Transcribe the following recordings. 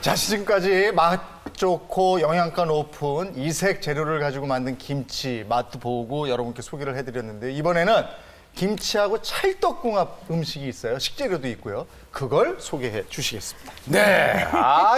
자, 지금까지 맛 좋고 영양가 높은 이색 재료를 가지고 만든 김치 맛도 보고 여러분께 소개를 해드렸는데 이번에는 김치하고 찰떡궁합 음식이 있어요. 식재료도 있고요. 그걸 소개해 주시겠습니다. 네.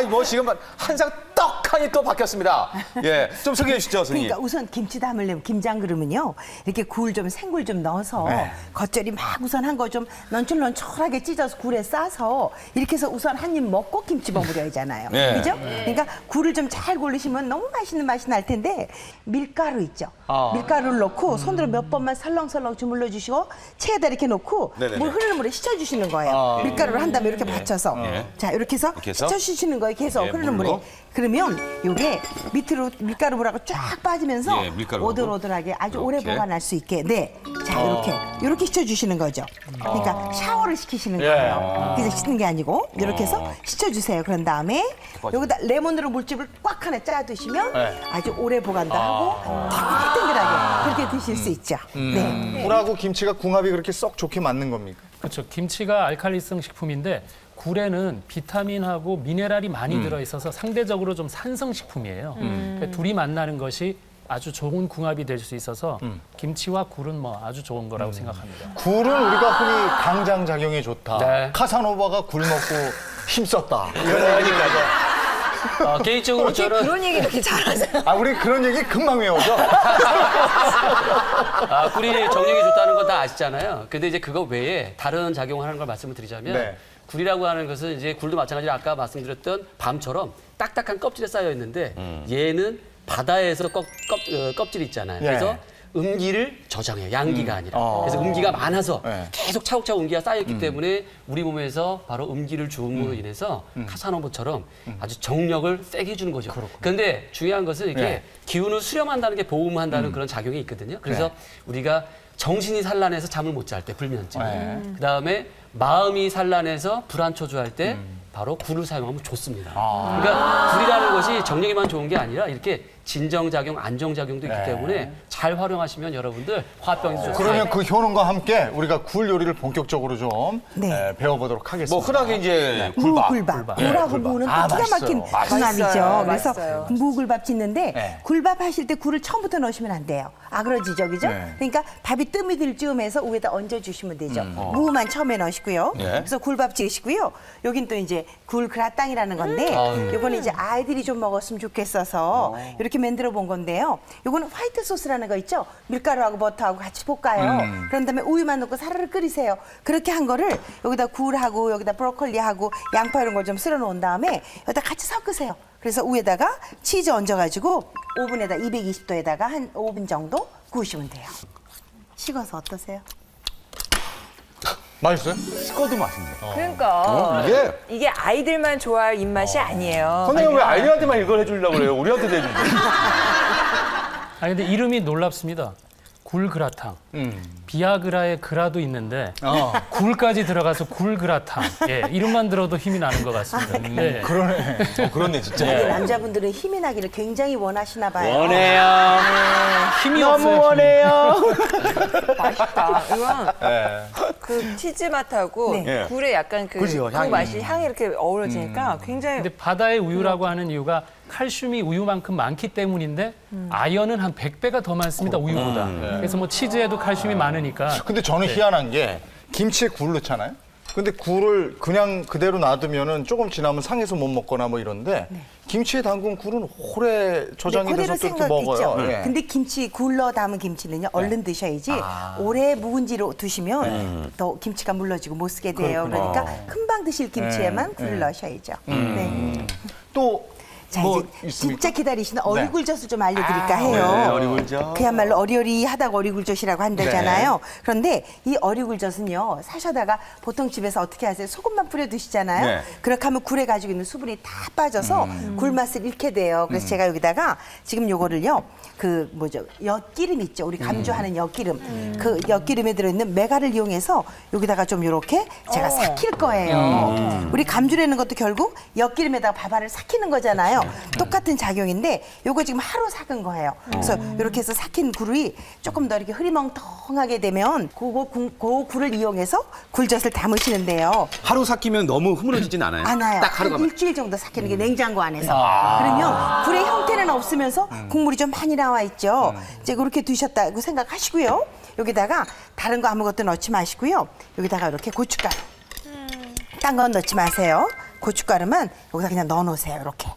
뭐 지금 한 상 떡하니 또 바뀌었습니다. 예, 좀 소개해 주시죠, 선생님. 그러니까 우선 김치 담으려면 김장 그러면요. 이렇게 생굴 좀 넣어서 겉절이 막 우선 한 거 좀 넌철넌철하게 찢어서 굴에 싸서 이렇게 해서 우선 한 입 먹고 김치 버무려야 하잖아요. 그죠? 그러니까 굴을 좀 잘 고르시면 너무 맛있는 맛이 날 텐데 밀가루 있죠. 밀가루를 넣고 손으로 몇 번만 설렁설렁 주물러 주시고 체에다 이렇게 놓고 물 흐르는 물에 씻어 주시는 거예요. 밀가루를 한 다음에 이렇게 받쳐서 자, 이렇게 해서 씻어 주시는 거예요. 계속 흐르는 물에. 그러면 이게 밑으로 밀가루 물하고 쫙 빠지면서 오돌오돌하게 아주 오래 보관할 수 있게. 네. 자, 이렇게 씻어주시는 거죠. 그러니까 샤워를 시키시는 거예요. 그래서 씻는 게 아니고 이렇게 해서 씻어주세요. 그런 다음에 여기다 레몬으로 물집을 꽉 하나 짜두시면 아주 오래 보관도 하고 탱글탱글하게 그렇게 드실 수 있죠. 네. 굴하고 김치가 궁합이 그렇게 썩 좋게 맞는 겁니까? 그렇죠. 김치가 알칼리성 식품인데 굴에는 비타민하고 미네랄이 많이 들어있어서 상대적으로 좀 산성식품이에요. 그러니까 둘이 만나는 것이 아주 좋은 궁합이 될 수 있어서 김치와 굴은 뭐 아주 좋은 거라고 생각합니다. 굴은 우리가 흔히 강장작용에 좋다. 네. 카사노바가 굴 먹고 힘썼다. 이런 얘기까지. 개인적으로 저는 그런 얘기 이렇게 잘하세요? 우리 그런 얘기 금방 외워져. 굴이 정력이 좋다는 건 다 아시잖아요. 근데 이제 그거 외에 다른 작용하는 걸 말씀을 드리자면 굴이라고 하는 것은 이제 굴도 마찬가지로 아까 말씀드렸던 밤처럼 딱딱한 껍질에 쌓여 있는데 얘는 바다에서 껍질이 있잖아요. 그래서 음기를 저장해요. 양기가 아니라. 그래서 음기가 많아서 계속 차곡차곡 음기가 쌓여있기 때문에 우리 몸에서 바로 음기를 주음으로 인해서 카사노바처럼 아주 정력을 세게 해주는 거죠. 그런데 중요한 것은 이렇게 기운을 수렴한다는 게 보음한다는 그런 작용이 있거든요. 그래서 우리가 정신이 산란해서 잠을 못 잘 때 불면증, 그다음에 마음이 산란해서 불안초조할 때 바로 굴을 사용하면 좋습니다. 그러니까 굴이라는 것이 정력에만 좋은 게 아니라 이렇게 진정작용, 안정작용도 있기 때문에 잘 활용하시면 여러분들 화병에도 좋습니다. 그러면 그 효능과 함께 우리가 굴 요리를 본격적으로 좀 배워보도록 하겠습니다. 뭐 흔하게 이제 굴밥. 굴하고 무는 또 기가 막힌 궁합이죠. 그래서 무굴밥 짓는데 굴밥 하실 때 굴을 처음부터 넣으시면 안 돼요. 아그러지죠, 그죠? 그러니까 밥이 뜸이 들 즈음에서 위에다 얹어주시면 되죠. 무만 처음에 넣으시고요. 그래서 굴밥 지으시고요. 여긴 또 이제 굴 그라탕이라는 건데 요거는 이제 아이들이 좀 먹었으면 좋겠어서 이렇게 만들어 본 건데요. 요거는 화이트 소스라는 거 있죠? 밀가루하고 버터하고 같이 볶아요. 그런 다음에 우유만 넣고 사르르 끓이세요. 그렇게 한 거를 여기다 굴하고 여기다 브로콜리하고 양파 이런 걸 좀 쓸어 놓은 다음에 여기다 같이 섞으세요. 그래서 위에다가 치즈 얹어가지고 오븐에다 220도에다가 한 5분 정도 구우시면 돼요. 식어서 어떠세요? 맛있어요? 식어도 맛있네. 그러니까 이게 아이들만 좋아할 입맛이 아니에요. 선생님 왜 아이들한테만 이걸 해주려고 그래요? 우리한테도 해주는데. 근데 이름이 놀랍습니다. 굴 그라탕. 비아그라의 그라도 있는데 굴까지 들어가서 굴 그라탕. 이름만 들어도 힘이 나는 것 같습니다. 그러네. 그렇네 진짜. 남자분들은 힘이 나기를 굉장히 원하시나 봐요. 원해요. 힘이 너무 없어요. 원해요. 맛있다. 이건 그 치즈 맛하고 굴에 약간 그 맛이 향이 이렇게 어우러지니까 굉장히. 근데 바다의 우유라고 하는 이유가 칼슘이 우유만큼 많기 때문인데 아연은 한 100배가 더 많습니다, 우유보다. 그래서 뭐 치즈에도 칼슘이 많으니까. 근데 저는 희한한 게 김치에 굴 넣잖아요. 근데 굴을 그냥 그대로 놔두면은 조금 지나면 상해서 못 먹거나 뭐 이런데 김치에 담근 굴은 오래 저장이 돼서 또 이렇게 먹어요. 근데 김치 굴러 담은 김치는요 얼른 드셔야지 오래 묵은지로 두시면 더 김치가 물러지고 못 쓰게 돼요. 그러니까 금방 드실 김치에만 굴을 넣으셔야죠. 또 자, 이제 진짜 기다리시는 어리굴젓을 좀 알려드릴까 해요. 어리굴젓. 그야말로 어리어리하다고 어리굴젓이라고 한다잖아요. 그런데 이 어리굴젓은요, 사셔다가 보통 집에서 어떻게 하세요? 소금만 뿌려 드시잖아요. 그렇게 하면 굴에 가지고 있는 수분이 다 빠져서 굴 맛을 잃게 돼요. 그래서 제가 여기다가 지금 요거를요, 그 뭐죠, 엿기름 있죠? 우리 감주하는 엿기름. 그 엿기름에 들어있는 메가를 이용해서 여기다가 좀 요렇게 제가 삭힐 거예요. 우리 감주라는 것도 결국 엿기름에다가 밥알을 삭히는 거잖아요. 있잖아요. 똑같은 작용인데 요거 지금 하루 삭은 거예요. 그래서 이렇게 해서 삭힌 굴이 조금 더 이렇게 흐리멍텅하게 되면 그 굴을 이용해서 굴젓을 담으시는데요. 하루 삭히면 너무 흐물어지진 않아요? 않아요. 딱 하루가. 한 일주일 정도 삭히는 게 냉장고 안에서. 그러면 굴의 형태는 없으면서 국물이 좀 많이 나와 있죠. 이제 그렇게 두셨다고 생각하시고요. 여기다가 다른 거 아무것도 넣지 마시고요. 여기다가 이렇게 고춧가루. 딴 건 넣지 마세요. 고춧가루만 여기다 그냥 넣어 놓으세요. 이렇게.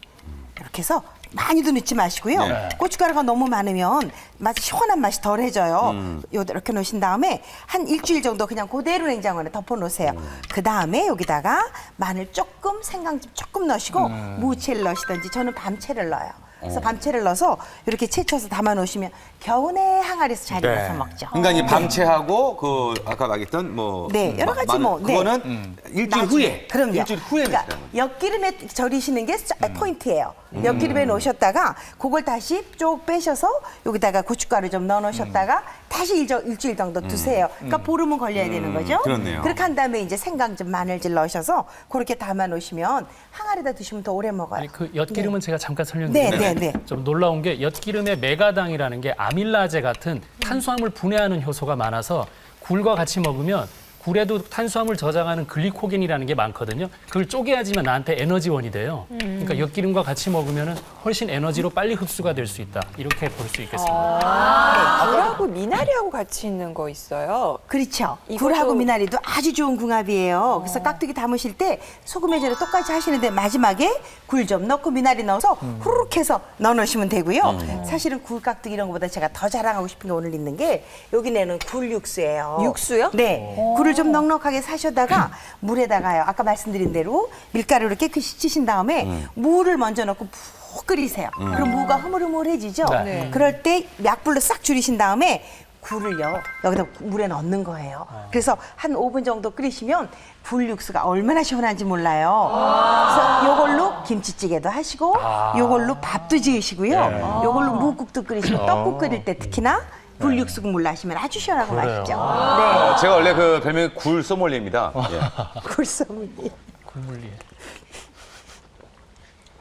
이렇게 해서 많이도 넣지 마시고요. 네. 고춧가루가 너무 많으면 맛이 시원한 맛이 덜해져요. 이렇게 넣으신 다음에 한 일주일 정도 그냥 그대로 냉장고 안에 덮어 놓으세요. 그 다음에 여기다가 마늘 조금, 생강즙 조금 넣으시고 무채를 넣으시든지 저는 밤채를 넣어요. 그래서 밤채를 넣어서 이렇게 채쳐서 담아 놓으시면 겨우내 항아리에서 잘 익어서 먹죠. 그러니까 이 밤채하고 그 아까 말했던 뭐 네, 여러 가지 뭐 그거는 일주일 후에. 그럼요. 일주일 후에 그러니까 넣으시라는 거죠. 엿기름에 절이시는 게 포인트예요. 엿기름에 넣으셨다가 그걸 다시 쭉 빼셔서 여기다가 고춧가루 좀 넣어 놓으셨다가 다시 일주일 정도 두세요. 그러니까 보름은 걸려야 되는 거죠. 그렇네요. 그렇게 한 다음에 이제 생강즙, 마늘즙 넣으셔서 그렇게 담아 놓으시면 항아리에다 두시면 더 오래 먹어요. 아니, 그 엿기름은 제가 잠깐 설명드리면 네. 좀 놀라운 게 엿기름에 메가당이라는 게 아밀라제 같은 탄수화물 분해하는 효소가 많아서 굴과 같이 먹으면 굴에도 탄수화물 저장하는 글리코겐이라는 게 많거든요. 그걸 쪼개야지만 나한테 에너지원이 돼요. 그러니까 엿기름과 같이 먹으면 훨씬 에너지로 빨리 흡수가 될 수 있다. 이렇게 볼 수 있겠습니다. 굴하고 미나리하고 같이 있는 거 있어요. 그렇죠. 이것도- 굴하고 미나리도 아주 좋은 궁합이에요. 그래서 깍두기 담으실 때 소금의 재료 똑같이 하시는데 마지막에 굴 좀 넣고 미나리 넣어서 후루룩 해서 넣어 놓으시면 되고요. 사실은 굴 깍두기 이런 것보다 제가 더 자랑하고 싶은 게 오늘 있는 게 여기 내는 굴 육수예요. 육수요? 네. 굴을 좀 넉넉하게 사셔다가 물에다가요. 아까 말씀드린 대로 밀가루를 깨끗이 씻으신 다음에 무를 먼저 넣고 푹 끓이세요. 그럼 무가 흐물흐물해지죠. 네. 그럴 때 약불로 싹 줄이신 다음에 굴을요 여기다 물에 넣는 거예요. 그래서 한 5분 정도 끓이시면 굴 육수가 얼마나 시원한지 몰라요. 그래서 요걸로 김치찌개도 하시고 요걸로 밥도 지으시고요. 요걸로 무국도 끓이시고 떡국 끓일 때 특히나 굴 육수 국물 나시면 아주 시원하고 맛있죠. 네. 제가 원래 그 별명이 굴 소믈리에입니다. 예. 굴소물이. 굴물리.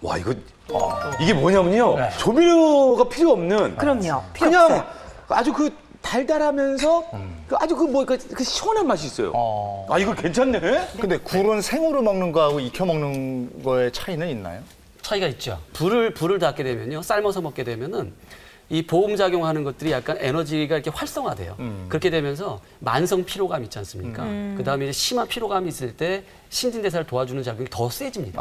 와 이게 뭐냐면요. 조미료가 필요 없는. 그럼요. 필요 그냥 없어요. 아주 그 달달하면서 그 아주 그 시원한 맛이 있어요. 아 이거 괜찮네. 근데 굴은 생으로 먹는 거하고 익혀 먹는 거의 차이는 있나요? 차이가 있죠. 불을 닿게 되면요, 삶아서 먹게 되면은 이 보험작용하는 것들이 약간 에너지가 이렇게 활성화돼요. 그렇게 되면서 만성 피로감 있지 않습니까? 그다음에 이제 심한 피로감이 있을 때 신진대사를 도와주는 작용이 더 세집니다.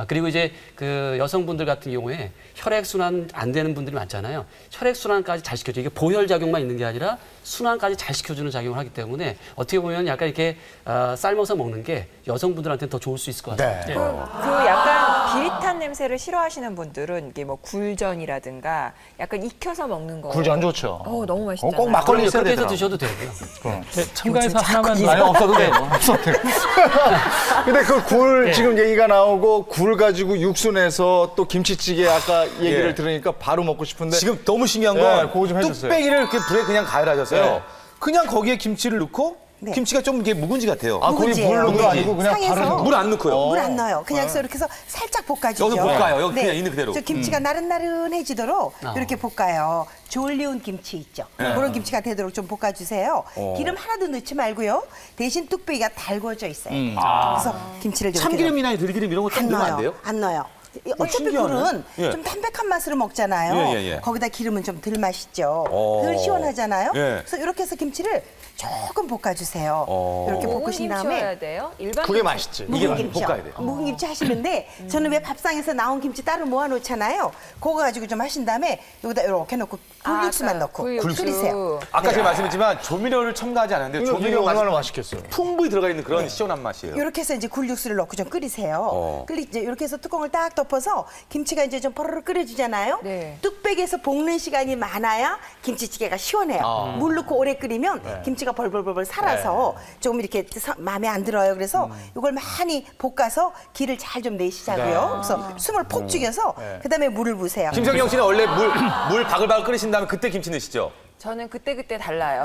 그리고 이제 그 여성분들 같은 경우에 혈액순환 안 되는 분들이 많잖아요. 혈액순환까지 잘 시켜줘요. 이게 보혈작용만 있는 게 아니라 순환까지 잘 시켜주는 작용을 하기 때문에 어떻게 보면 약간 이렇게 삶아서 먹는 게 여성분들한테는 더 좋을 수 있을 것 같습니다. 네. 그 약간 비릿한 냄새를 싫어하시는 분들은 이게 뭐 굴전이라든가 약간 익혀서 먹는 거. 굴전 좋죠. 너무 맛있잖아요. 꼭 막걸리 있어야 그렇게 해서 되더라고. 드셔도 되고요. 네, 첨가해서 하나만 아니 없어도 돼. 없어도 돼. 근데 그 굴 지금 얘기가 나오고 굴 가지고 육수 내서 또 김치찌개 아까 얘기를 들으니까 바로 먹고 싶은데 지금 너무 신기한 네, 건 그거 좀 해주세요. 뚝배기를 이렇게 불에 그냥 가열하셨어요. 네. 그냥 거기에 김치를 넣고 네. 김치가 좀 이게 묵은지 같아요. 아 거기 묵은지예요. 물 넣는 거 묵은지. 아니고 그냥 상에서 바로 물 안 넣고요. 물 안 넣어요. 그냥 이렇게 해서 살짝 볶아주죠. 여기서 볶아요. 여기 그냥 있는 그대로. 저 김치가 나른나른해지도록 이렇게 볶아요. 졸리운 김치 있죠. 그런 김치가 되도록 좀 볶아주세요. 기름 하나도 넣지 말고요. 대신 뚝배기가 달궈져 있어요. 그래서 김치를 이렇게 참기름이나 들기름 이런 거 좀 안 넣으면 안 넣어요. 돼요? 안 넣어요. 어차피 신기하네. 굴은 예. 좀 담백한 맛으로 먹잖아요. 예. 거기다 기름은 좀 덜 맛있죠. 어. 덜 시원하잖아요. 예. 그래서 이렇게 해서 김치를 조금 볶아주세요. 이렇게 묵은 볶으신 김치 다음에 여야 돼요? 일반 그게 맛있지. 이게 묵은 김치요. 볶아야 돼요. 묵은 김치 하시는데 저는 왜 밥상에서 나온 김치 따로 모아놓잖아요. 그거 가지고 좀 하신 다음에 여기다 이렇게 넣고 굴육수만 넣고 굴육수. 끓이세요. 아까 제가 말씀했지만 조미료를 첨가하지 않았는데 이거 조미료 맛이 얼마나 맛있겠어요. 풍부히 들어가 있는 그런 시원한 맛이에요. 이렇게 해서 이제 굴육수를 넣고 좀 끓이세요. 이제 이렇게 해서 뚜껑을 딱 덮어서 김치가 이제 좀 포로로 끓여지잖아요. 네. 뚝배기에서 볶는 시간이 많아야 김치찌개가 시원해요. 물 넣고 오래 끓이면 김치가 벌벌벌 살아서 조금 이렇게 마음에 안 들어요. 그래서 이걸 많이 볶아서 기를 잘 좀 내시자고요. 그래서 숨을 푹 죽여서 그다음에 물을 부으세요. 김성경 씨는 원래 물 바글바글 끓이신 다음에 그때 김치 넣으시죠? 저는 그때그때 달라요.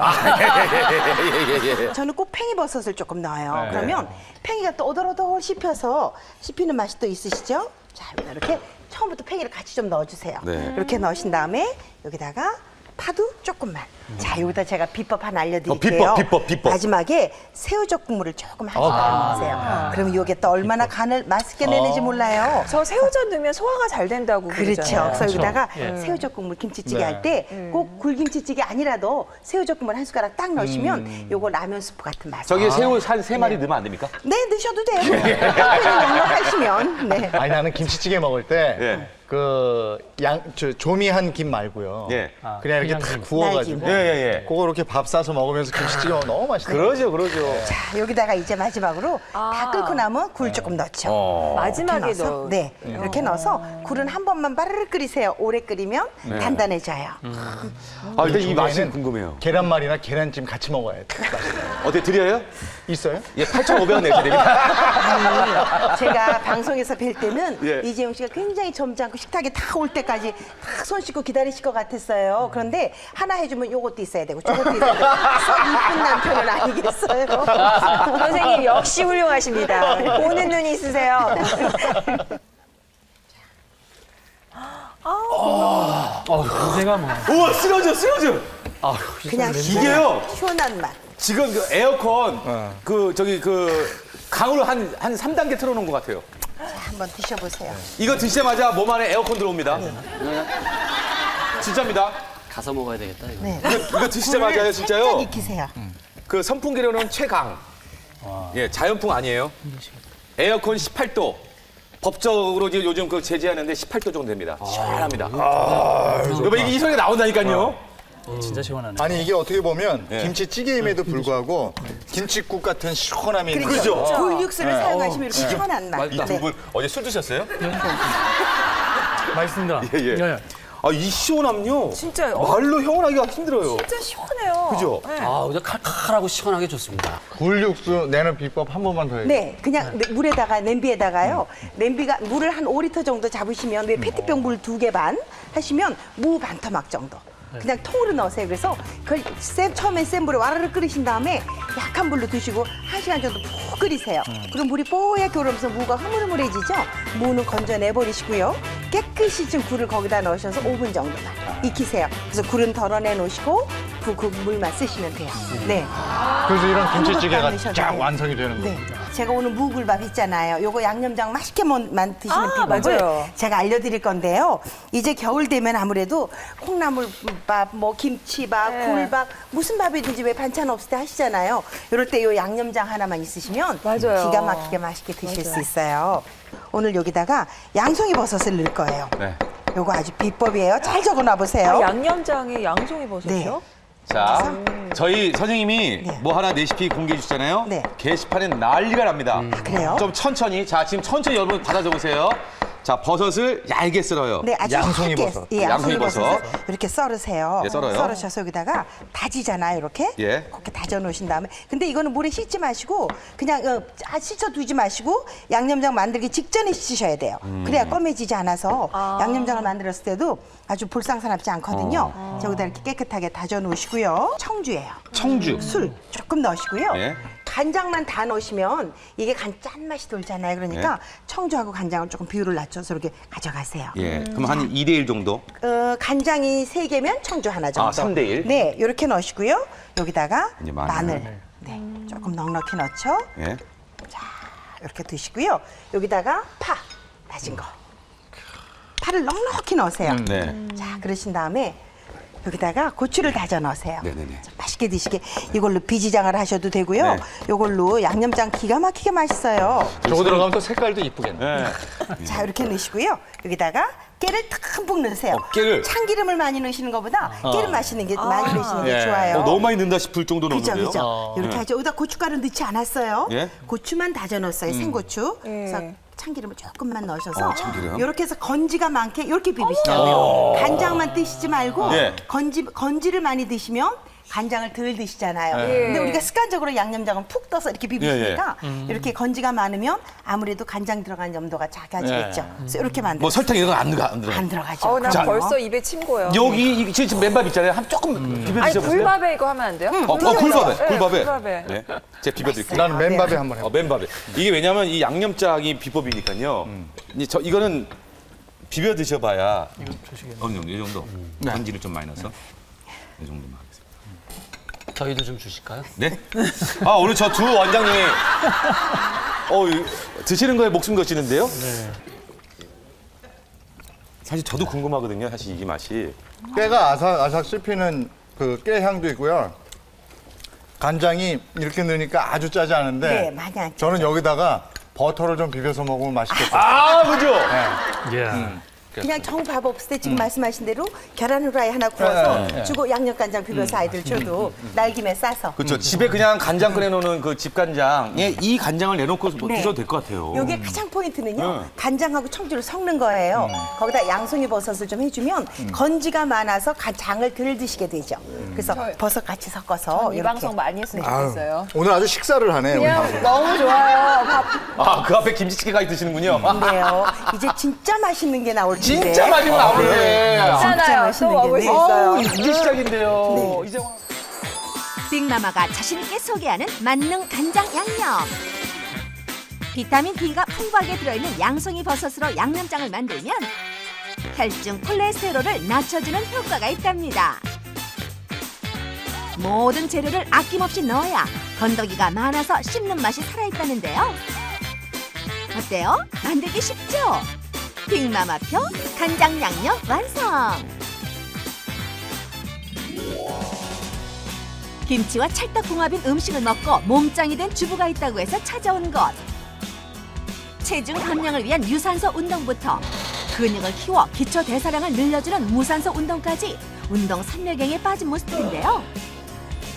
예. 저는 꼭 팽이버섯을 조금 넣어요. 그러면 팽이가 또 오돌오돌 씹히는 맛이 또 있으시죠? 자, 이렇게 처음부터 팽이를 같이 좀 넣어주세요. 네. 이렇게 넣으신 다음에 여기다가 파도 조금만. 자, 여기다 제가 비법 하나 알려드릴게요. 비법. 마지막에 새우젓 국물을 조금 한 숟가락 넣으세요. 그럼 이게 또 얼마나 간을 맛있게 내는지 몰라요. 저 새우젓 넣으면 소화가 잘 된다고 그렇죠. 그러잖아요. 그래서 여기다가 새우젓 국물 김치찌개 할 때 꼭 굴김치찌개 아니라도 새우젓 국물 한 숟가락 딱 넣으시면 요거 라면 스프 같은 맛이. 저기 새우 한 3마리 넣으면 안 됩니까? 네, 넣으셔도 돼요. 그냥 넉넉하시면. 네. 아니 나는 김치찌개 먹을 때 예. 조미한 김 말고요. 예. 그냥 이렇게 그냥 다 김. 구워가지고 예. 그거 이렇게 밥 싸서 먹으면서 김치찌개 먹으면 너무 맛있어요. 그러죠. 자, 여기다가 이제 마지막으로 다 끓고 나면 굴 조금 넣죠. 마지막에 이렇게 넣어서, 넣어. 네, 이렇게 넣어서 굴은 한 번만 바르르 끓이세요. 오래 끓이면 단단해져요. 아, 일단 이 맛이 조미에는 궁금해요. 계란말이나 계란찜 같이 먹어야 돼. 어때 드려요? 있어요? 예, 8,500원 내셔야 됩니다. 아니, 제가 방송에서 뵐 때는 예. 이재용 씨가 굉장히 점잖고 식탁에 다 올 때까지 다 손 씻고 기다리실 것 같았어요. 그런데 하나 해주면 요것도 있어야 되고 저것도 있어야 되고 썩 이쁜 남편은 아니겠어요. 선생님 역시 훌륭하십니다. 보는 눈이 있으세요. 제가 뭐 우와, 쓰러져. 그냥 이게요. 시원한 맛. 지금 그 에어컨 강으로 한 3단계 틀어놓은 것 같아요. 자, 한번 드셔보세요. 이거 드시자마자 몸 안에 에어컨 들어옵니다. 진짜입니다. 가서 먹어야 되겠다. 이거. 네. 이거 드시자마자요, 살짝 진짜요. 익히세요. 그 선풍기로는 최강. 예, 자연풍 아니에요. 에어컨 18도. 법적으로 이제 요즘 그 제재하는데 18도 정도 됩니다. 시원합니다. 여러분 이게 이 소리가 나온다니까요. 진짜 시원하네. 아니 이게 어떻게 보면 김치찌개임에도 불구하고 김치국 같은 시원함이 있는 그렇죠. 거죠. 굴 육수를 사용하시면 이렇게 시원한 맛. 이 두 분 어제 술 드셨어요? 맛있습니다. 예. 아, 이 시원함요. 진짜 말로 형언하기가 힘들어요. 진짜 시원해요. 그죠? 네. 그냥 칼칼하고 시원하게 좋습니다. 굴육수 내는 비법 한 번만 더 해주세요. 네, 그냥 물에다가 냄비에다가요. 냄비가 물을 한 5리터 정도 잡으시면 왜 페트병 물 2개 반 하시면 무 반 토막 정도. 그냥 통으로 넣으세요. 그래서 그걸 처음에 센 불에 와르르 끓이신 다음에 약한 불로 두시고 1시간 정도 푹 끓이세요. 그럼 물이 뽀얗게 오르면서 무가 흐물흐물해지죠? 무는 건져내버리시고요. 깨끗이 진 굴을 거기다 넣으셔서 5분 정도만 익히세요. 그래서 굴은 덜어내 놓으시고 그 물만 쓰시면 돼요. 네. 그래서 이런 김치찌개가 아무것도 안 쫙 드셔도 완성이 되는 네. 겁니다. 제가 오늘 무굴밥 했잖아요. 요거 양념장 맛있게 드시는 비법을 맞아요. 제가 알려드릴 건데요. 이제 겨울 되면 아무래도 콩나물밥, 뭐 김치밥, 네. 굴밥, 무슨 밥이든지 왜 반찬 없을 때 하시잖아요. 이럴 때 요 양념장 하나만 있으시면 맞아요. 기가 막히게 맛있게 드실 수 있어요. 오늘 여기다가 양송이 버섯을 넣을 거예요. 네. 요거 아주 비법이에요. 잘 적어놔 보세요. 양념장에 양송이 버섯이요? 자, 저희 선생님이 네. 뭐 하나 레시피 공개해 주시잖아요. 네. 게시판에 난리가 납니다. 그래요? 좀 천천히. 자, 지금 천천히 여러분 받아 적으세요. 자, 버섯을 얇게 썰어요. 네, 아주 양송이 얇게, 버섯. 예, 양송이 양송이 버섯. 버섯을 이렇게 썰으세요. 예, 썰어요. 썰으셔서 여기다가 다지잖아요, 이렇게. 예. 그렇게 다져 놓으신 다음에. 근데 이거는 물에 씻지 마시고 그냥 씻어 두지 마시고 양념장 만들기 직전에 씻으셔야 돼요. 그래야 검해지지 않아서 양념장을 만들었을 때도 아주 볼상사납지 않거든요. 저기다 이렇게 깨끗하게 다져 놓으시고요. 청주예요. 청주. 술 조금 넣으시고요. 예. 간장만 다 넣으시면 이게 짠맛이 돌잖아요. 그러니까 예. 청주하고 간장을 조금 비율을 낮춰서 이렇게 가져가세요. 예. 그럼 한 2대1 정도? 간장이 3개면 청주 하나 정도. 아, 3대1? 네, 이렇게 넣으시고요. 여기다가 이제 마늘. 네, 조금 넉넉히 넣죠. 예. 이렇게 드시고요. 여기다가 파 다진 거. 파를 넉넉히 넣으세요. 네. 자, 그러신 다음에 여기다가 고추를 다져 넣으세요. 네네네. 자, 맛있게 드시게 이걸로 비지장을 하셔도 되고요. 네. 이걸로 양념장 기가 막히게 맛있어요. 저거 들어가면 또 색깔도 이쁘겠네. 네. 자, 이렇게 넣으시고요. 여기다가 깨를 듬뿍 넣으세요. 깨를? 참기름을 많이 넣으시는 것보다 깨를 마시는 게 많이 넣으시는 게 예. 좋아요. 너무 많이 넣는다 싶을 정도로 그죠, 넣는데요. 그죠. 이렇게 하죠. 여기다 고춧가루 넣지 않았어요. 예? 고추만 다져 넣었어요. 생고추. 예. 그래서 참기름을 조금만 넣으셔서 참기름. 이렇게 해서 건지가 많게 이렇게 비비시자고요. 간장만 드시지 말고 예. 건지를 많이 드시면 간장을 덜 드시잖아요. 네. 근데 우리가 습관적으로 양념장은 푹 떠서 이렇게 비비니까 이렇게 건지가 많으면 아무래도 간장 들어간 염도가 작아지겠죠. 그래서 이렇게 만들어요. 뭐 설탕 이런 거 안 들어가요? 안 들어가죠. 난 그럼요. 벌써 입에 침 고요. 여기 지금 맨밥 있잖아요. 한 조금 비벼 아니 드셔보세요. 굴밥에 이거 하면 안 돼요? 굴밥에. 굴밥에. 네, 제가 비벼드릴게요. 나는 맨밥에 한번 해볼게. 맨밥에. 이게 왜냐면 이 양념장이 비법이니까요. 이거는 비벼 드셔봐야 어느 정도, 이 정도. 건지를 좀 많이 넣어서 이 정도만 하겠습니다. 저희도 좀 주실까요? 네? 오늘 저 두 원장님이 드시는 거에 목숨 거시는데요? 네. 사실 저도 궁금하거든요. 사실 이 맛이. 깨가 아삭아삭 씹히는 그 깨 향도 있고요. 간장이 이렇게 넣으니까 아주 짜지 않은데 네, 많이 안 저는 여기다가 버터를 좀 비벼서 먹으면 맛있겠어요. 그죠? 예. 그냥 정밥 없을 때 지금 말씀하신 대로 계란 후라이 하나 구워서 주고 양념간장 비벼서 아이들 줘도 날김에 싸서. 그렇죠. 집에 그냥 간장 끓여놓는 그 집간장에 이 간장을 내놓고 드셔도 될 것 같아요. 여기에 가장 포인트는요. 간장하고 청주를 섞는 거예요. 거기다 양송이 버섯을 좀 해주면 건지가 많아서 장을 덜 드시게 되죠. 그래서 버섯 같이 섞어서 이 이렇게. 방송 많이 했으면 좋겠어요. 오늘 아주 식사를 하네요. 우리 방송. 그냥 너무 좋아요. 그 앞에 김치찌개가 드시는군요. 근데요. 이제 진짜 맛있는 게 나올 텐데. 진짜 맛있는 나오네. 괜찮아요. 또 먹을 수 있어요. 이제 시작인데요. 이제 빅마마가 자신있게 소개하는 만능 간장 양념. 비타민 D가 풍부하게 들어있는 양송이 버섯으로 양념장을 만들면 혈중 콜레스테롤을 낮춰주는 효과가 있답니다. 모든 재료를 아낌없이 넣어야 건더기가 많아서 씹는 맛이 살아있다는데요. 어때요? 만들기 쉽죠? 빅마마표 간장 양념 완성! 김치와 찰떡궁합인 음식을 먹고 몸짱이 된 주부가 있다고 해서 찾아온 곳. 체중 감량을 위한 유산소 운동부터 근육을 키워 기초 대사량을 늘려주는 무산소 운동까지 운동 삼매경에 빠진 모습들인데요.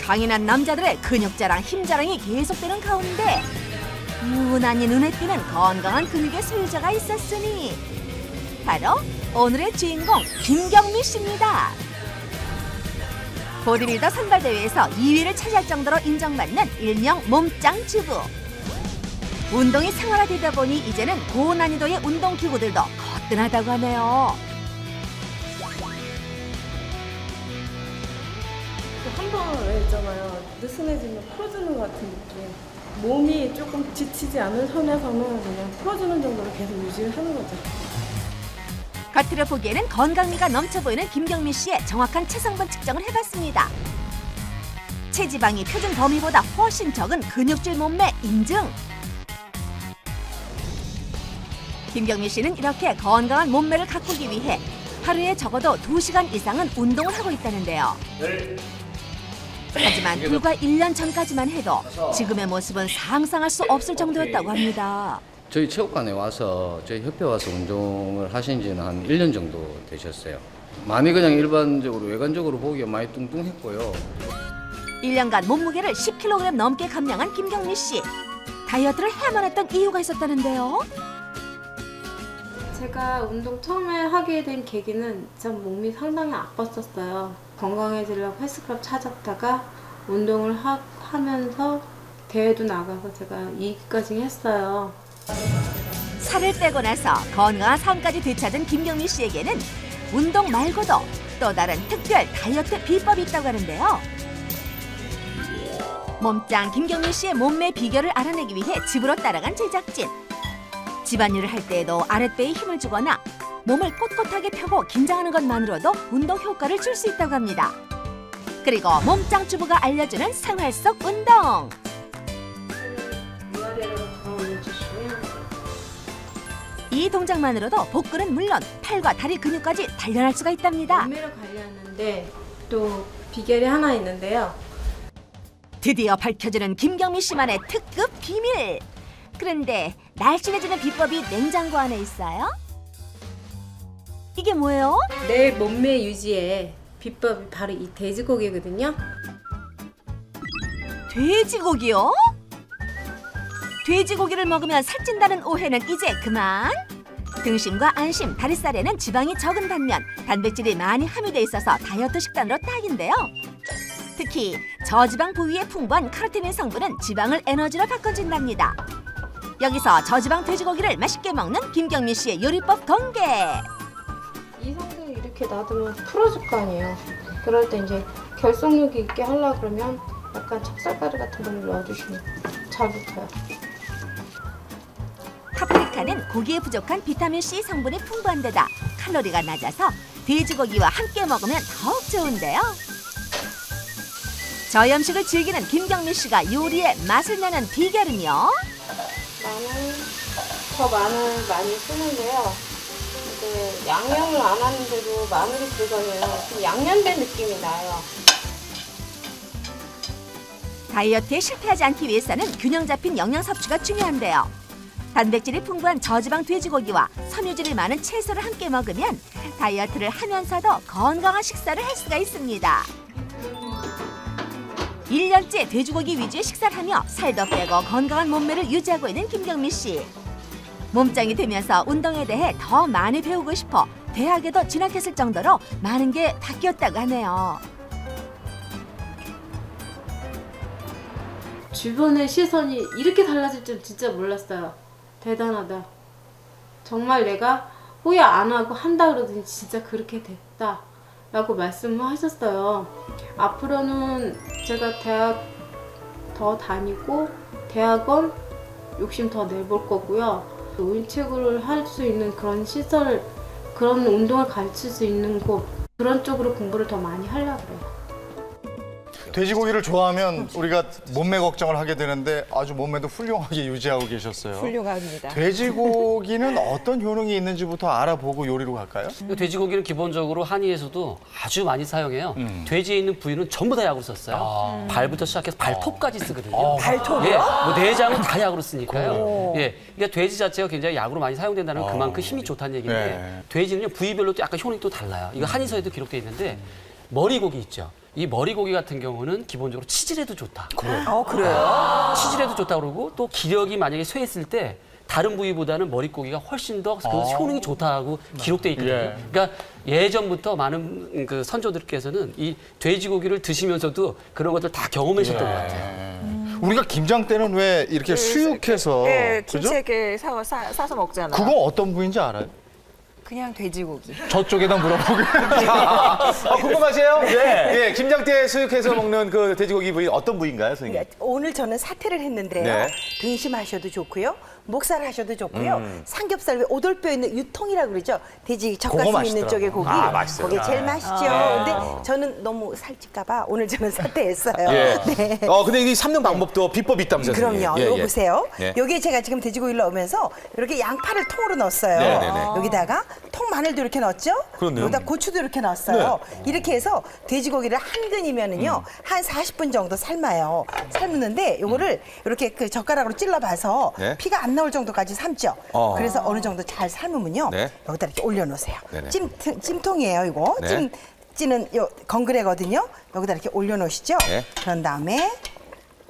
강인한 남자들의 근육 자랑, 힘 자랑이 계속되는 가운데 유난히 눈에 띄는 건강한 근육의 소유자가 있었으니 바로 오늘의 주인공 김경미 씨입니다. 보디빌더 선발대회에서 2위를 차지할 정도로 인정받는 일명 몸짱 주부. 운동이 생활화되다 보니 이제는 고난이도의 운동기구들도 거뜬하다고 하네요. 한 번 있잖아요. 느슨해지면 풀어주는 것 같은 느낌. 몸이 조금 지치지 않은 선에서는 그냥 풀어주는 정도로 계속 유지를 하는 거죠. 겉으로 보기에는 건강미가 넘쳐 보이는 김경미 씨의 정확한 체성분 측정을 해봤습니다. 체지방이 표준 범위보다 훨씬 적은 근육질 몸매 인증. 김경미 씨는 이렇게 건강한 몸매를 가꾸기 위해 하루에 적어도 2시간 이상은 운동을 하고 있다는데요. 하지만 불과 1년 전까지만 해도 지금의 모습은 상상할 수 없을 정도였다고 합니다. 저희 체육관에 와서 저희 협회 와서 운동을 하신 지는 한 1년 정도 되셨어요. 많이 그냥 일반적으로 외관적으로 보기에 많이 뚱뚱했고요. 1년간 몸무게를 10kg 넘게 감량한 김경미 씨. 다이어트를 해야만 했던 이유가 있었다는데요. 제가 운동 처음에 하게 된 계기는 전 몸이 상당히 아팠었어요. 건강해지려고 헬스클럽 찾았다가 운동을 하면서 대회도 나가서 제가 2위까지 했어요. 살을 빼고 나서 건강한 삶까지 되찾은 김경미 씨에게는 운동 말고도 또 다른 특별 다이어트 비법이 있다고 하는데요. 몸짱 김경미 씨의 몸매 비결을 알아내기 위해 집으로 따라간 제작진. 집안일을 할 때에도 아랫배에 힘을 주거나 몸을 꼿꼿하게 펴고 긴장하는 것만으로도 운동 효과를 줄 수 있다고 합니다. 그리고 몸짱 주부가 알려주는 생활 속 운동. 이 동작만으로도 복근은 물론 팔과 다리 근육까지 단련할 수가 있답니다. 몸매를 관리하는데 또 비결이 하나 있는데요. 드디어 밝혀지는 김경미 씨만의 특급 비밀. 그런데 날씬해지는 비법이 냉장고 안에 있어요? 이게 뭐예요? 내 몸매 유지에 비법이 바로 이 돼지고기거든요. 돼지고기요? 돼지고기를 먹으면 살찐다는 오해는 이제 그만. 등심과 안심, 다리살에는 지방이 적은 반면 단백질이 많이 함유돼 있어서 다이어트 식단으로 딱인데요. 특히 저지방 부위에 풍부한 카로틴의 성분은 지방을 에너지로 바꿔준답니다. 여기서 저지방 돼지고기를 맛있게 먹는 김경민 씨의 요리법 공개. 이 상태로 이렇게 놔두면 풀어질 거 아니에요. 그럴 때 이제 결속력이 있게 하려고 그러면 약간 찹쌀가루 같은 걸 넣어주시면 잘 붙어요. 파프리카는 고기에 부족한 비타민C 성분이 풍부한 데다 칼로리가 낮아서 돼지고기와 함께 먹으면 더욱 좋은데요. 저염식을 즐기는 김경민 씨가 요리에 맛을 내는 비결은요? 마늘 많이 쓰는데요. 이제 양념을 안 하는데도 마늘이 들어가면 좀 양념된 느낌이 나요. 다이어트에 실패하지 않기 위해서는 균형 잡힌 영양 섭취가 중요한데요. 단백질이 풍부한 저지방 돼지고기와 섬유질이 많은 채소를 함께 먹으면 다이어트를 하면서도 건강한 식사를 할 수가 있습니다. 1년째 돼지고기 위주의 식사를 하며 살도 빼고 건강한 몸매를 유지하고 있는 김경민 씨. 몸짱이 되면서 운동에 대해 더 많이 배우고 싶어 대학에도 진학했을 정도로 많은 게 바뀌었다고 하네요. 주변의 시선이 이렇게 달라질 줄 진짜 몰랐어요. 대단하다. 정말 내가 후회 안 하고 한다 그러더니 진짜 그렇게 됐다 라고 말씀을 하셨어요. 앞으로는 제가 대학 더 다니고 대학원 욕심 더 내볼 거고요. 노인체육을 할 수 있는 그런 시설, 그런 운동을 가르칠 수 있는 곳, 그런 쪽으로 공부를 더 많이 하려고 그래요. 돼지고기를 좋아하면 우리가 몸매 걱정을 하게 되는데 아주 몸매도 훌륭하게 유지하고 계셨어요. 훌륭합니다. 돼지고기는 어떤 효능이 있는지부터 알아보고 요리로 갈까요? 돼지고기는 기본적으로 한의에서도 아주 많이 사용해요. 돼지에 있는 부위는 전부 다 약으로 썼어요. 발부터 시작해서 발톱까지 쓰거든요. 발톱이요? 예, 뭐 내장은 다 약으로 쓰니까요. 예, 그러니까 돼지 자체가 굉장히 약으로 많이 사용된다는 건 그만큼 힘이 좋다는 얘기인데 네. 돼지는요 부위별로 또 약간 효능이 또 달라요. 이거 한의서에도 기록돼 있는데 머리고기 있죠. 이 머리고기 같은 경우는 기본적으로 치질에도 좋다. 그래요? 그래요? 치질에도 좋다 그러고 또 기력이 만약에 쇠했을 때 다른 부위보다는 머릿고기가 훨씬 더 그 효능이 좋다고 기록돼 있거든요. 예. 그러니까 예전부터 많은 그 선조들께서는 이 돼지고기를 드시면서도 그런 것들 다 경험하셨던 것 같아요. 우리가 김장 때는 왜 이렇게 수육해서 예, 그죠? 김치에게 싸서 먹잖아요. 그거 어떤 부위인지 알아요? 그냥 돼지고기. 저쪽에다 물어보게. 궁금하세요? 예, 김장 때 수육해서 먹는 그 돼지고기 부위 어떤 부위인가요, 선생님? 오늘 저는 사태를 했는데요. 네. 등심하셔도 좋고요. 목살 하셔도 좋고요. 삼겹살, 오돌뼈 있는 유통이라고 그러죠. 돼지 젖가슴 있는 쪽에 고기. 맛있어요. 그게 제일 맛있죠. 근데 저는 너무 살찔까 봐 오늘 저는 사태했어요. 예. 네. 근데 이 삶는 방법도 비법이 있다면서요, 선생님? 그럼요. 예, 이거 예. 보세요. 예. 여기에 제가 지금 돼지고기를 넣으면서 이렇게 양파를 통으로 넣었어요. 네, 네, 네. 여기다가 통 마늘도 이렇게 넣었죠. 그렇네요. 여기다 고추도 이렇게 넣었어요. 이렇게 해서 돼지고기를 한 근이면은요 한 40분 정도 삶아요. 삶는데 요거를 이렇게 그 젓가락으로 찔러봐서 네. 피가 안 나올 정도까지 삶죠. 그래서 어느 정도 잘 삶으면요 네. 여기다 이렇게 올려놓으세요. 네네. 찜통이에요 이거. 네. 찌는 요 건그레거든요. 여기다 이렇게 올려놓으시죠. 네. 그런 다음에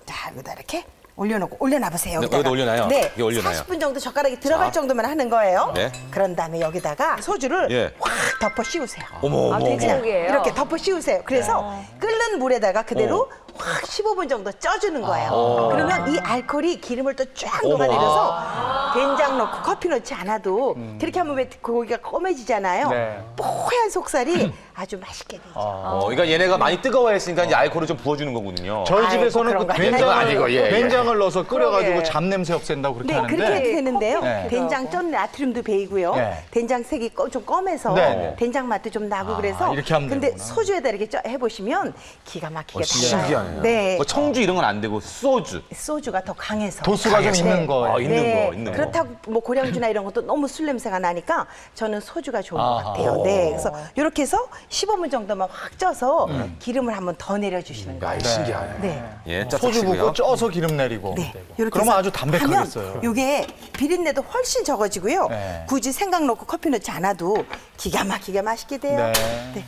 자 여기다 이렇게 올려놔보세요. 네, 여기다가. 여기다 올려놔요? 네, 여기 올려놔요. 40분 정도 젓가락이 들어갈 정도만 하는 거예요. 네. 그런 다음에 여기다가 소주를 예. 확 덮어 씌우세요. 어머. 돼지고기예요? 이렇게 덮어 씌우세요. 그래서 끓는 물에다가 그대로 확 15분 정도 쪄주는 거예요. 그러면 이 알코올이 기름을 또 쫙 녹아내려서 된장 넣고 커피 넣지 않아도 그렇게 하면 왜 고기가 검해지잖아요. 네. 뽀얀 속살이 아주 맛있게 되죠. 그러니까 얘네가 많이 뜨거워했으니까 이제 알코올을 좀 부어주는 거군요. 저희 집에서는 그런 그 거 된장을 아니고, 예, 예. 된장을 넣어서 끓여가지고 그러게. 잡냄새 없앤다고 그렇게 네, 하는데. 그렇게 해도 되는데요. 네. 된장 쩐 나트륨도 배이고요. 네. 된장 색이 좀 검해서 네, 네. 된장 맛도 좀 나고 그래서. 이렇게 하면 근데 되는구나. 소주에다 이렇게 해보시면 기가 막히게 신기하네요. 네. 뭐 청주 이런 건 안 되고 소주. 소주가 더 강해서. 도수가 좀 있는 거예요. 있는 거. 그렇다고 뭐 고량주나 이런 것도 너무 술 냄새가 나니까 저는 소주가 좋은 것 같아요. 네, 그래서 이렇게 해서 15분 정도만 확 쪄서 기름을 한번 더 내려주시는 거예요. 신기하네. 네. 예, 소주 붓고 쪄서 기름 내리고. 네. 이렇게 그러면 해서 아주 담백하겠어요. 하면 이게 비린내도 훨씬 적어지고요. 네. 굳이 생강 넣고 커피 넣지 않아도 기가 막히게 맛있게 돼요. 네. 네.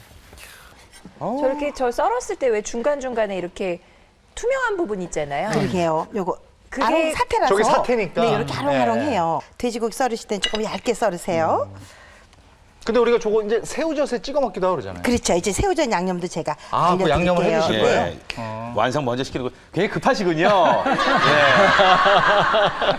저렇게 저 썰었을 때 왜 중간중간에 이렇게 투명한 부분 있잖아요. 그러게요. 요거 그게 아롱 사태라서 저게 사태니까. 네, 이렇게 아롱아롱해요. 돼지고기 썰으실 땐 조금 얇게 썰으세요. 근데 우리가 저거 이제 새우젓에 찍어 먹기도 하고 그러잖아요. 그렇죠. 이제 새우젓 양념도 제가 그 알려드릴게요. 양념을 해주시고요. 네. 완성 먼저 시키는 거 굉장히 급하시군요.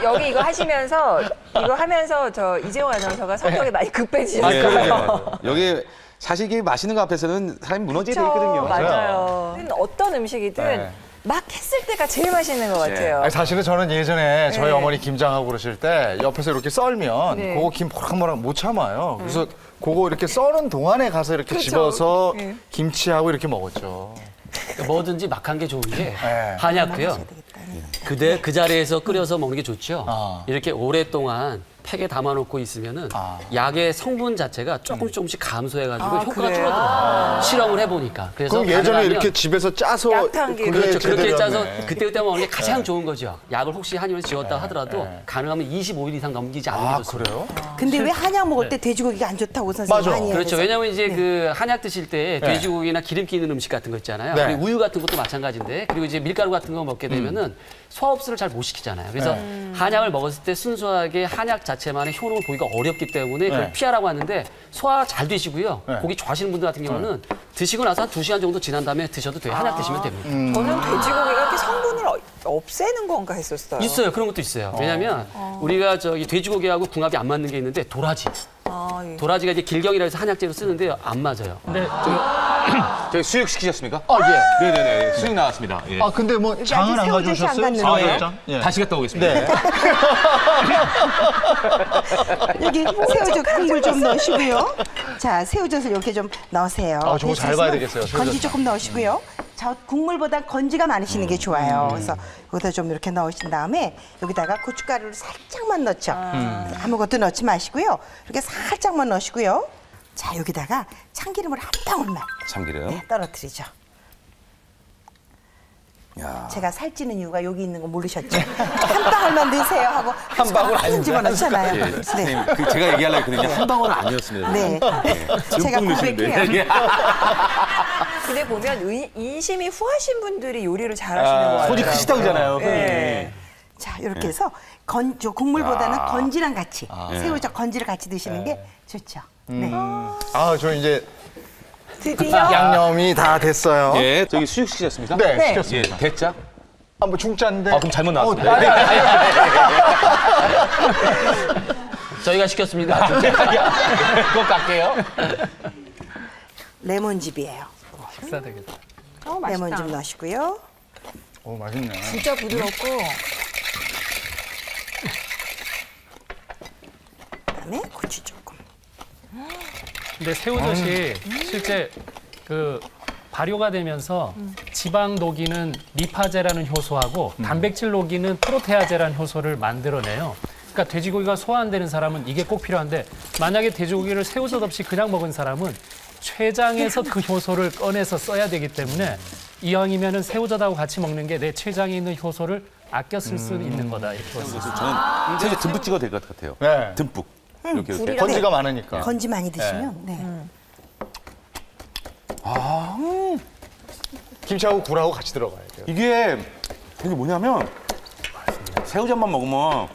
여기 이거 하시면서 이거 하면서 저 이재용 아나운서가 성격이 많이 급해지셨어요. 여기 사실 이게 맛있는 거 앞에서는 사람이 무너지게 돼 그렇죠. 있거든요. 맞아요. 어떤 음식이든 네. 막 했을 때가 제일 맛있는 것 같아요. 아니, 사실은 저는 예전에 저희 네. 어머니 김장하고 그러실 때 옆에서 이렇게 썰면 네. 그거 김 모락모락 못 참아요. 그래서 그거 이렇게 써는 동안에 가서 이렇게 그렇죠. 집어서 네. 김치하고 이렇게 먹었죠. 뭐든지 막 한 게 좋은 게 네. 한약도요. 그 자리에서 끓여서 먹는 게 좋죠. 아. 이렇게 오랫동안 팩에 담아놓고 있으면은 약의 성분 자체가 조금씩 감소해가지고 효과가 그래요? 줄어들어요. 실험을 해보니까. 그래서 그럼 예전에 가능하면 이렇게 집에서 짜서 약탕기. 그게 그렇죠. 그렇게 제대로 짜서 하네. 그때그때 먹는 게 가장 좋은 거죠. 약을 혹시 한입을 지웠다 하더라도 가능하면 25일 이상 넘기지 않는 게 아, 좋습니다. 그래요? 근데 왜 한약 먹을 때 돼지고기가 안 좋다고 선생님 맞아. 많이 그렇죠. 얘기하세요? 왜냐하면 이제 그 한약 드실 때 돼지고기나 기름기 있는 음식 같은 거 있잖아요. 네. 그리고 우유 같은 것도 마찬가지인데 그리고 이제 밀가루 같은 거 먹게 되면은 소화 흡수를 잘 못 시키잖아요. 그래서 한약을 먹었을 때 순수하게 한약 자체만의 효능을 보기가 어렵기 때문에 그걸 네. 피하라고 하는데 소화 잘 되시고요. 네. 고기 좋아하시는 분들 같은 경우는 드시고 나서 한 2시간 정도 지난 다음에 드셔도 돼요. 한약 드시면 됩니다. 저는 돼지고기가 이렇게 성분을 없애는 건가 했었어요. 있어요. 그런 것도 있어요. 왜냐하면 우리가 저기 돼지고기하고 궁합이 안 맞는 게 있는데 도라지. 예. 도라지가 이제 길경이라 해서 한약재로 쓰는데 안 맞아요. 근데 저희 수육 시키셨습니까? 예. 네네네. 수육 나왔습니다. 예. 아 근데 뭐 장은 안 새우젓이 가져오셨어요? 안 갔는데요? 새우젓장? 예. 다시 갔다 오겠습니다. 네. 여기 새우젓 국물 좀 넣으시고요. 자, 새우젓을 이렇게 좀 넣으세요. 아, 저거 잘 봐야 되겠어요, 새우젓. 건지 조금 넣으시고요. 자, 국물보다 건지가 많으시는 게 좋아요. 그래서 여기다 좀 이렇게 넣으신 다음에 여기다가 고춧가루를 살짝만 넣죠. 아무것도 넣지 마시고요. 이렇게 살짝만 넣으시고요. 자, 여기다가 참기름을 한 방울만 참기름. 네, 떨어뜨리죠. 야. 제가 살찌는 이유가 여기 있는 거 모르셨죠? 한 방울만 넣으세요 하고 한 방울 한 아닌데. 집어넣잖아요. 예, 네. 선생님, 제가 얘기하려고 했거든요. 한 방울은 아니었습니다. 네. 제가 듬뿍 넣으시는데. 고백해요. 근데 보면 인심이 후하신 분들이 요리를 잘하시는 것 같아요. 손이 크시다잖아요. 예. 자, 이렇게 해서 저 국물보다는 건지랑 같이 예. 새우젓 건지를 같이 드시는 게 좋죠. 네. 아, 저 이제 드디어 양념이 다 됐어요. 예, 저기 수육 시키셨습니까? 네, 네. 시켰습니다. 예, 대짜? 아, 뭐 중짜인데. 아, 그럼 잘못 나왔습니다. 저희가 시켰습니다. 그거 깎게요. 레몬즙이에요. 식사 되겠다. 맛있다. 레몬즙 넣으시고요. 오, 맛있네. 진짜 부드럽고 그다음에 고추 조금. 근데 새우젓이 실제 그 발효가 되면서 지방 녹이는 리파제라는 효소하고 단백질 녹이는 프로테아제라는 효소를 만들어내요. 그러니까 돼지고기가 소화 안 되는 사람은 이게 꼭 필요한데 만약에 돼지고기를 새우젓 없이 그냥 먹은 사람은 췌장에서 그 효소를 꺼내서 써야 되기 때문에 이왕이면은 새우젓하고 같이 먹는 게 내 췌장에 있는 효소를 아껴 쓸 수 있는 거다 이렇게 봤어요. 저는 새우 듬뿍 찍어도 될 것 같아요. 네. 듬뿍. 이렇게. 굴이랑 건지가 많으니까. 건지 많이 드시면 네. 김치하고 굴하고 같이 들어가야 돼요. 이게 뭐냐면 새우젓만 먹으면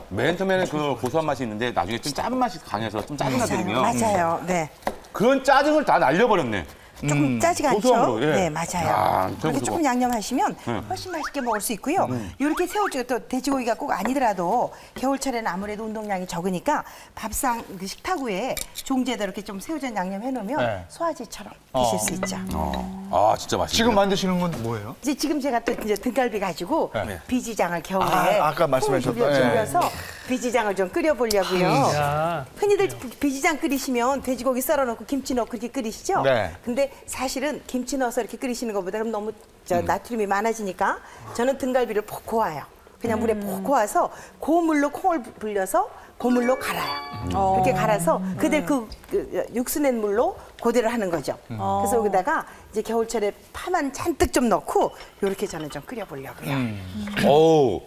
맨 처음에는 그 고소한 맛이 있는데 나중에 좀 짜은 맛이 강해서 좀 짜증나거든요. 맞아요. 네. 그런 짜증을 다 날려버렸네. 조금 짜지가 않죠? 고소함으로, 예. 네, 맞아요. 야, 이렇게 최고, 조금 최고. 양념하시면 훨씬 맛있게 먹을 수 있고요. 이렇게 새우젓 또 돼지고기가 꼭 아니더라도 겨울철에는 아무래도 운동량이 적으니까 밥상 그 식탁 위에 종지에다 이렇게 좀 새우젓 양념 해놓으면 네. 소화제처럼 드실 수 있죠. 아, 진짜 맛있네. 지금 만드시는 건 뭐예요? 이제 지금 제가 또 이제 등갈비 가지고 네. 비지장을 겨울에 아까 말씀하셨던, 졸여서 비지장을 좀 끓여보려고요. 야, 흔히들 비지장 끓이시면 돼지고기 썰어놓고 김치 넣고 그렇게 끓이시죠? 네. 근데 사실은 김치 넣어서 이렇게 끓이시는 것보다 그럼 너무 나트륨이 많아지니까 저는 등갈비를 푹 고아요. 그냥 물에 푹 고아서 고물로 콩을 불려서 고물로 갈아요. 이렇게 갈아서 그대로 그 육수 낸 물로 고대로 하는 거죠. 그래서 여기다가 이제 겨울철에 파만 잔뜩 좀 넣고 이렇게 저는 좀 끓여보려고요. 어우,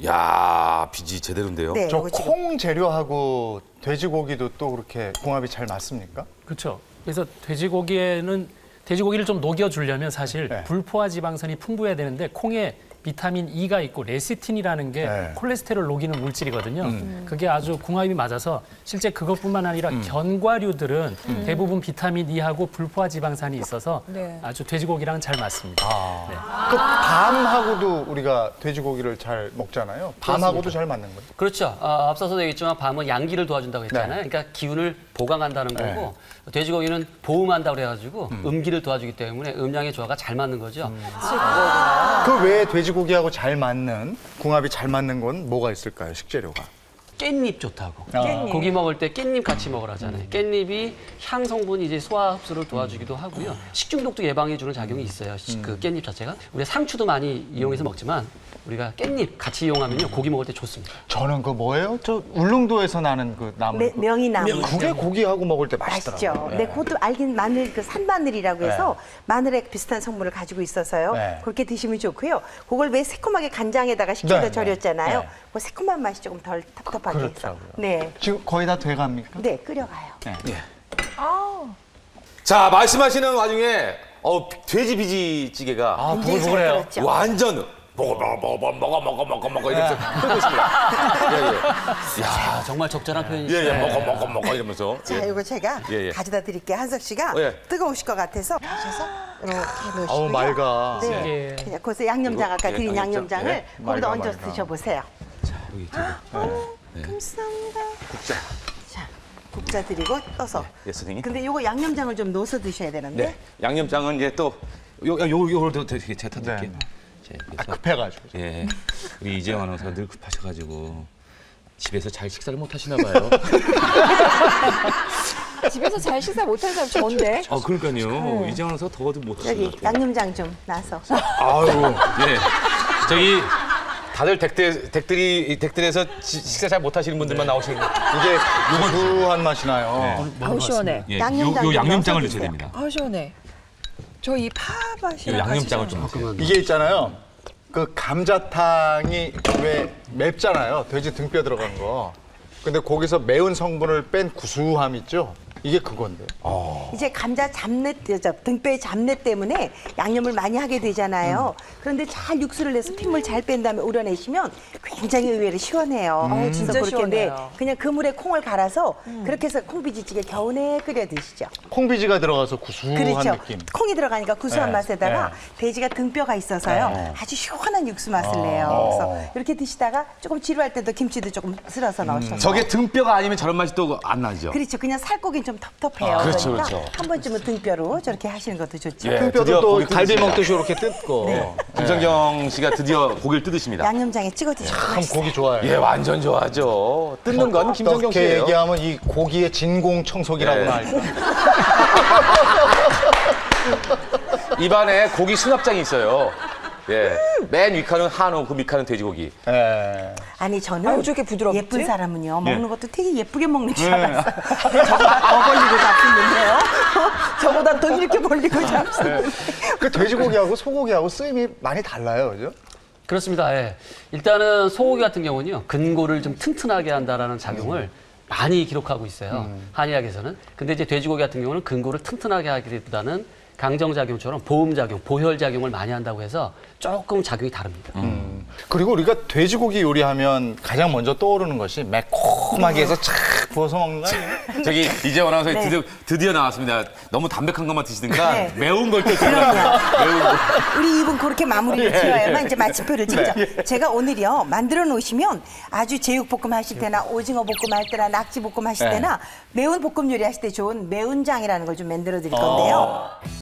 야, 비지 제대로인데요. 네, 저 요거 지금 콩 재료하고 돼지고기도 또 그렇게 궁합이 잘 맞습니까? 그렇죠. 그래서 돼지고기를 좀 녹여주려면 사실 네. 불포화 지방산이 풍부해야 되는데 콩에 비타민 E가 있고 레시틴이라는 게 네. 콜레스테롤 녹이는 물질이거든요. 그게 아주 궁합이 맞아서 실제 그것뿐만 아니라 견과류들은 대부분 비타민 E하고 불포화 지방산이 있어서 네. 아주 돼지고기랑 잘 맞습니다. 네. 그 밤하고도 우리가 돼지고기를 잘 먹잖아요. 밤하고도 잘 맞는 거예요. 그렇죠. 앞서서도 얘기했지만 밤은 양기를 도와준다고 했잖아요. 네. 그러니까 기운을 보강한다는 거고 돼지고기는 보음한다고 그래가지고 음기를 도와주기 때문에 음양의 조화가 잘 맞는 거죠. 그 외에 돼지고기하고 잘 맞는, 궁합이 잘 맞는 건 뭐가 있을까요, 식재료가? 깻잎 좋다고. 깻잎. 고기 먹을 때 깻잎 같이 먹으라잖아요. 깻잎이 향 성분이 이제 소화 흡수를 도와주기도 하고요. 식중독도 예방해주는 작용이 있어요. 그 깻잎 자체가. 우리가 상추도 많이 이용해서 먹지만 우리가 깻잎 같이 이용하면요 고기 먹을 때 좋습니다. 저는 그 뭐예요? 저 울릉도에서 나는 그 나물. 명이나물. 그게 고기하고 먹을 때 맛있더라고요. 맛있죠. 네, 그것도 알긴 마늘, 그 산마늘이라고 해서 마늘에 비슷한 성분을 가지고 있어서요. 네. 그렇게 드시면 좋고요. 그걸 왜 새콤하게 간장에다가 식혀서 네, 절였잖아요. 네. 그 새콤한 맛이 조금 덜 텁텁하게 해서. 그렇더라고요. 네, 지금 거의 다 돼갑니까? 네 끓여가요. 자, 말씀하시는 와중에 돼지 비지찌개가 굉장히 잘 끓었죠. 완전 먹어 이러면서 끓고 있습니다. 예. 야 정말 적절한 표현이죠. 예, 먹어 이러면서. 자, 이거 제가 예, 예. 가져다 드릴게요. 한석 씨가 예. 뜨거우실 것 같아서 하셔서 이렇게 넣으시고요. 아우, 맑아. 네, 예. 그냥 거기서 양념장 아까 예, 드린 양념장. 양념장을 예. 거기다 맑아, 얹어서 맑아. 드셔보세요. 여기 지금. 감사합니다. 국자. 자, 국자 드리고 떠서. 예, 선생님. 근데 요거 양념장을 좀 넣어서 드셔야 되는데. 네. 양념장은 이제 또 요거를 되게 제가 타드릴게요. 네. 자, 아, 그래서 급해가지고. 예. 우리 이재영 아나운서가 늘 급하셔가지고 집에서 잘 식사를 못 하시나 봐요. 집에서 잘 식사 못하는 사람 저인데. 그러니까요. 이재영 아나운서가 더워도 못 하시는 여기 것 같아요. 양념장 좀 놔서. 아유. 예. 저기 다들 댁들에서 식사 잘 못 하시는 분들만 나오시는 거. 이게 고소한 맛이 나요. 아우 시원해. 예. 양념장 요 좀 양념장을 넣어서 넣으셔야 드세요. 됩니다. 아우 시원해. 저 이 파맛이랑 요 양념장을 좀 넣으세요. 이게 있잖아요. 그 감자탕이 왜 맵잖아요. 돼지 등뼈 들어간 거. 근데 거기서 매운 성분을 뺀 구수함 있죠? 이게 그건데. 이제 감자 잡내, 등뼈의 잡내 때문에 양념을 많이 하게 되잖아요. 그런데 잘 육수를 내서 핏물 잘 뺀 다음에 우려내시면 굉장히 의외로 시원해요. 진짜 그래서 그렇게 시원해요. 그냥 그물에 콩을 갈아서 그렇게 해서 콩비지찌개 겨우내 끓여 드시죠. 콩비지가 들어가서 구수한 그렇죠. 느낌. 콩이 들어가니까 구수한 네, 맛에다가 네. 돼지가 등뼈가 있어서요. 아주 시원한 육수 맛을 내요. 그래서 이렇게 드시다가 조금 지루할 때도 김치도 조금 쓸어서 넣으셔서. 저게 등뼈가 아니면 저런 맛이 또 안 나죠. 그렇죠. 그냥 살코기는 좀 텁텁해요. 그렇죠, 그러니까 그렇죠. 한 번쯤은 등뼈로 저렇게 하시는 것도 좋죠. 예. 등뼈도 드디어 또 고기 갈비 뜯으십니다. 먹듯이 이렇게 뜯고. 김성경 씨가 드디어 고기를 뜯으십니다. 양념장에 찍어 드시면 참 맛있어요. 고기 좋아해요. 예, 완전 좋아하죠. 뜯는 건 김성경 어떻게 씨예요. 얘기하면 이 고기의 진공 청소기라고나 네. 할까. 입안에 고기 수납장이 있어요. 예, 맨 위칸은 한우, 그 밑칸은 돼지고기. 예. 아니 저는 아유, 저렇게 부드럽지? 예쁜 사람은요 먹는 것도 되게 예쁘게 먹는 줄 알았어요. 근데 저보다 더 벌리고 잡수는데요. 저보다 더 이렇게 벌리고 잡수는데. 그 돼지고기하고 소고기하고 쓰임이 많이 달라요, 그죠? 그렇습니다. 예. 일단은 소고기 같은 경우는요 근골을 좀 튼튼하게 한다라는 작용을 많이 기록하고 있어요. 한의학에서는. 근데 이제 돼지고기 같은 경우는 근골을 튼튼하게 하기보다는 강정작용처럼 보음작용, 보혈작용을 많이 한다고 해서 조금 작용이 다릅니다. 그리고 우리가 돼지고기 요리하면 가장 먼저 떠오르는 것이 매콤하게 해서 착 부어서 먹는 거 아니에요? 저기 이재원 아나운서 네. 드디어 나왔습니다. 너무 담백한 것만 드시든가 네. 매운 걸 또 드시든가. 매운 거. 우리 입은 그렇게 마무리를 지어야만 이제 마침표를 찍죠. 제가 오늘요 만들어 놓으시면 아주 제육볶음 하실 때나 오징어 볶음 할 때나 낙지 볶음 하실 때나 매운 볶음 요리 하실 때 좋은 매운장이라는 걸 좀 만들어 드릴 건데요.